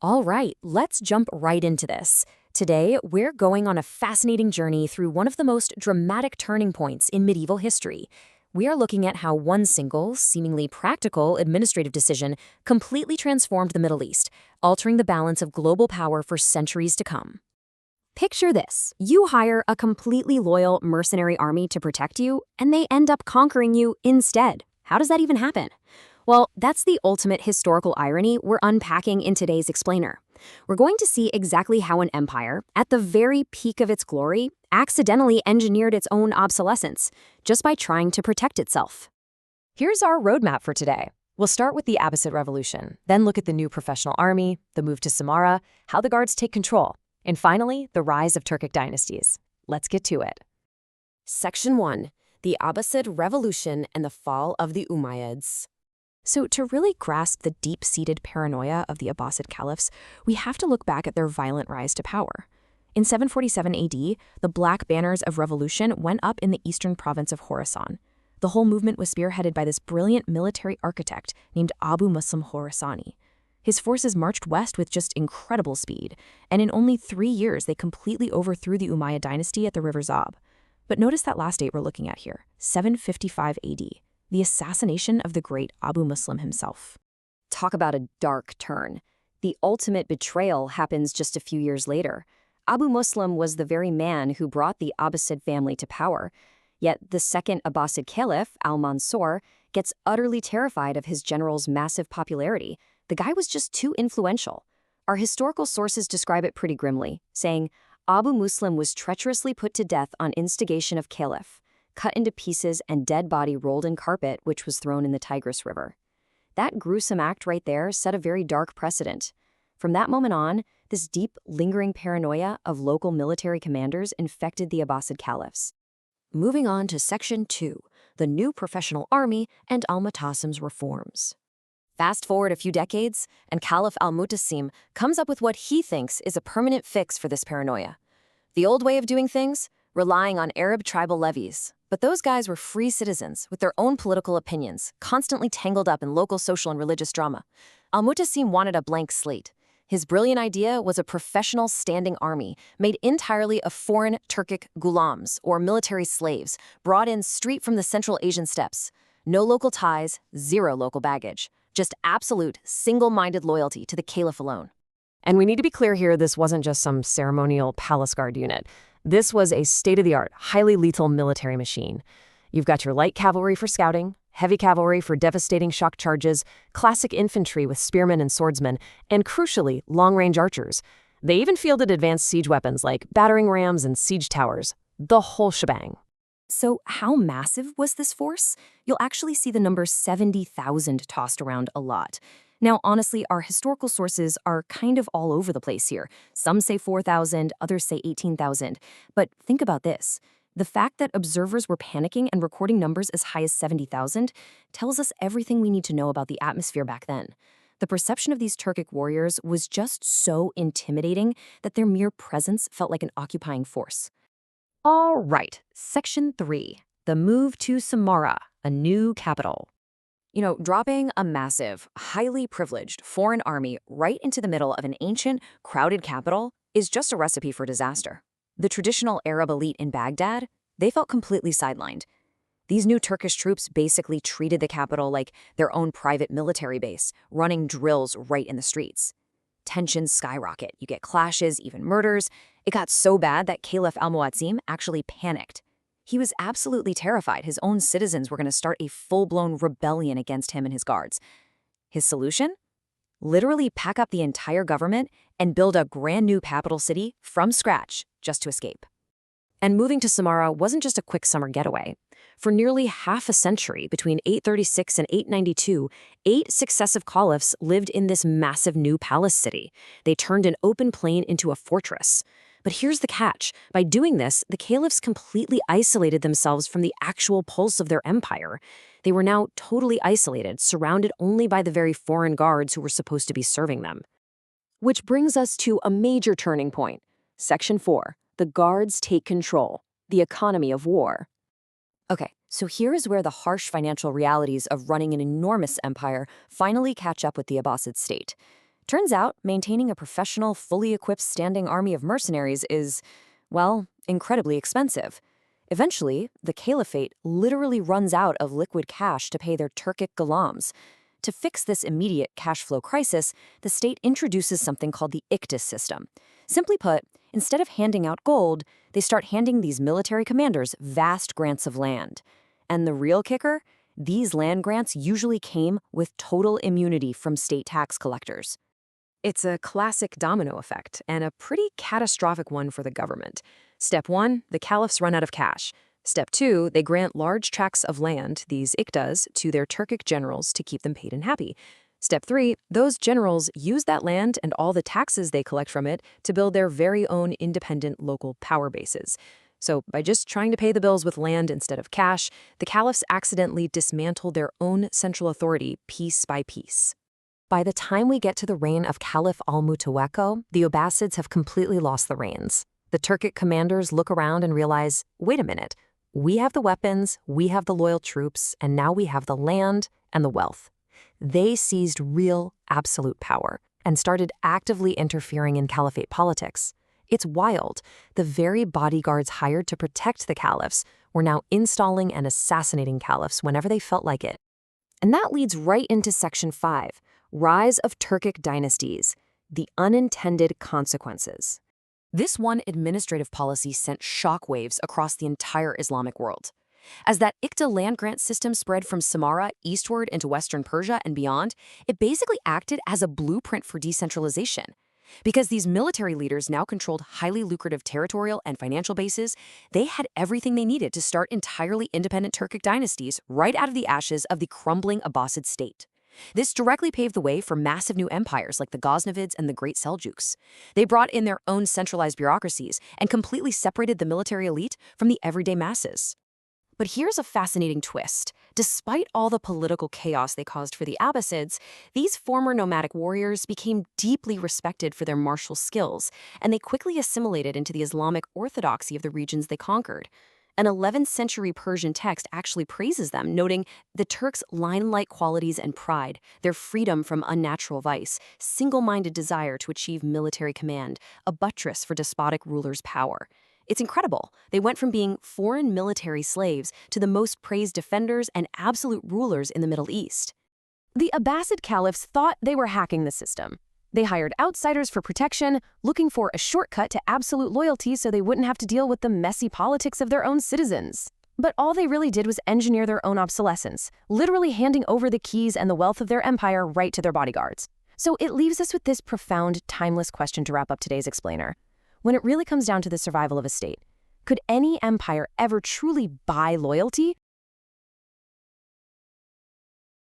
All right, let's jump right into this. Today, we're going on a fascinating journey through one of the most dramatic turning points in medieval history. We are looking at how one single, seemingly practical administrative decision completely transformed the Middle East, altering the balance of global power for centuries to come. Picture this. You hire a completely loyal mercenary army to protect you, and they end up conquering you instead. How does that even happen? Well, that's the ultimate historical irony we're unpacking in today's explainer. We're going to see exactly how an empire, at the very peak of its glory, accidentally engineered its own obsolescence, just by trying to protect itself. Here's our roadmap for today. We'll start with the Abbasid Revolution, then look at the new professional army, the move to Samarra, how the guards take control, and finally, the rise of Turkic dynasties. Let's get to it. Section 1. The Abbasid Revolution and the Fall of the Umayyads. So to really grasp the deep-seated paranoia of the Abbasid caliphs, we have to look back at their violent rise to power. In 747 AD, the black banners of revolution went up in the eastern province of Khurasan. The whole movement was spearheaded by this brilliant military architect named Abu Muslim Khurasani. His forces marched west with just incredible speed, and in only 3 years they completely overthrew the Umayyad dynasty at the River Zab. But notice that last date we're looking at here, 755 AD. The assassination of the great Abu Muslim himself. Talk about a dark turn. The ultimate betrayal happens just a few years later. Abu Muslim was the very man who brought the Abbasid family to power. Yet the second Abbasid Caliph, al-Mansur, gets utterly terrified of his general's massive popularity. The guy was just too influential. Our historical sources describe it pretty grimly, saying, Abu Muslim was treacherously put to death on instigation of Caliph, cut into pieces and dead body rolled in carpet which was thrown in the Tigris River. That gruesome act right there set a very dark precedent. From that moment on, this deep, lingering paranoia of local military commanders infected the Abbasid caliphs. Moving on to Section 2, the new professional army and al-Mutasim's reforms. Fast forward a few decades, and Caliph al-Mutasim comes up with what he thinks is a permanent fix for this paranoia. The old way of doing things? Relying on Arab tribal levies. But those guys were free citizens with their own political opinions, constantly tangled up in local social and religious drama. Al-Mutasim wanted a blank slate. His brilliant idea was a professional standing army made entirely of foreign Turkic gulams, or military slaves, brought in straight from the Central Asian steppes. No local ties, zero local baggage. Just absolute, single-minded loyalty to the caliph alone. And we need to be clear here, this wasn't just some ceremonial palace guard unit. This was a state-of-the-art, highly lethal military machine. You've got your light cavalry for scouting, heavy cavalry for devastating shock charges, classic infantry with spearmen and swordsmen, and crucially, long-range archers. They even fielded advanced siege weapons like battering rams and siege towers. The whole shebang. So how massive was this force? You'll actually see the number 70,000 tossed around a lot. Now, honestly, our historical sources are kind of all over the place here. Some say 4,000, others say 18,000. But think about this. The fact that observers were panicking and recording numbers as high as 70,000 tells us everything we need to know about the atmosphere back then. The perception of these Turkic warriors was just so intimidating that their mere presence felt like an occupying force. All right, Section 3, the move to Samarra, a new capital. Dropping a massive, highly privileged foreign army right into the middle of an ancient, crowded capital is just a recipe for disaster. The traditional Arab elite in Baghdad, they felt completely sidelined. These new Turkish troops basically treated the capital like their own private military base, running drills right in the streets. Tensions skyrocket. You get clashes, even murders. It got so bad that Caliph al-Mu'tasim actually panicked. He was absolutely terrified his own citizens were going to start a full-blown rebellion against him and his guards. His solution? Literally pack up the entire government and build a brand new capital city from scratch just to escape. And moving to Samarra wasn't just a quick summer getaway. For nearly half a century, between 836 and 892, 8 successive caliphs lived in this massive new palace city. They turned an open plain into a fortress. But here's the catch. By doing this, the caliphs completely isolated themselves from the actual pulse of their empire. They were now totally isolated, surrounded only by the very foreign guards who were supposed to be serving them. Which brings us to a major turning point. Section 4. The guards take control. The economy of war. Okay, so here is where the harsh financial realities of running an enormous empire finally catch up with the Abbasid state. Turns out, maintaining a professional, fully equipped standing army of mercenaries is, well, incredibly expensive. Eventually, the Caliphate literally runs out of liquid cash to pay their Turkic ghulams. To fix this immediate cash flow crisis, the state introduces something called the Iqtis system. Simply put, instead of handing out gold, they start handing these military commanders vast grants of land. And the real kicker? These land grants usually came with total immunity from state tax collectors. It's a classic domino effect, and a pretty catastrophic one for the government. Step 1, the caliphs run out of cash. Step 2, they grant large tracts of land, these iqtas, to their Turkic generals to keep them paid and happy. Step 3, those generals use that land and all the taxes they collect from it to build their very own independent local power bases. So by just trying to pay the bills with land instead of cash, the caliphs accidentally dismantled their own central authority piece by piece. By the time we get to the reign of Caliph al-Mutawakkil, the Abbasids have completely lost the reins. The Turkic commanders look around and realize, wait a minute, we have the weapons, we have the loyal troops, and now we have the land and the wealth. They seized real, absolute power and started actively interfering in caliphate politics. It's wild. The very bodyguards hired to protect the caliphs were now installing and assassinating caliphs whenever they felt like it. And that leads right into Section 5, Rise of Turkic Dynasties, the Unintended Consequences. This one administrative policy sent shockwaves across the entire Islamic world. As that Iqta land grant system spread from Samarra eastward into Western Persia and beyond, it basically acted as a blueprint for decentralization. Because these military leaders now controlled highly lucrative territorial and financial bases, they had everything they needed to start entirely independent Turkic dynasties right out of the ashes of the crumbling Abbasid state. This directly paved the way for massive new empires like the Ghaznavids and the Great Seljuks. They brought in their own centralized bureaucracies and completely separated the military elite from the everyday masses. But here's a fascinating twist. Despite all the political chaos they caused for the Abbasids, these former nomadic warriors became deeply respected for their martial skills, and they quickly assimilated into the Islamic orthodoxy of the regions they conquered. An 11th century Persian text actually praises them, noting the Turks' lion-like qualities and pride, their freedom from unnatural vice, single-minded desire to achieve military command, a buttress for despotic rulers' power. It's incredible. They went from being foreign military slaves to the most praised defenders and absolute rulers in the Middle East. The Abbasid caliphs thought they were hacking the system. They hired outsiders for protection, looking for a shortcut to absolute loyalty so they wouldn't have to deal with the messy politics of their own citizens. But all they really did was engineer their own obsolescence, literally handing over the keys and the wealth of their empire right to their bodyguards. So it leaves us with this profound, timeless question to wrap up today's explainer. When it really comes down to the survival of a state, could any empire ever truly buy loyalty,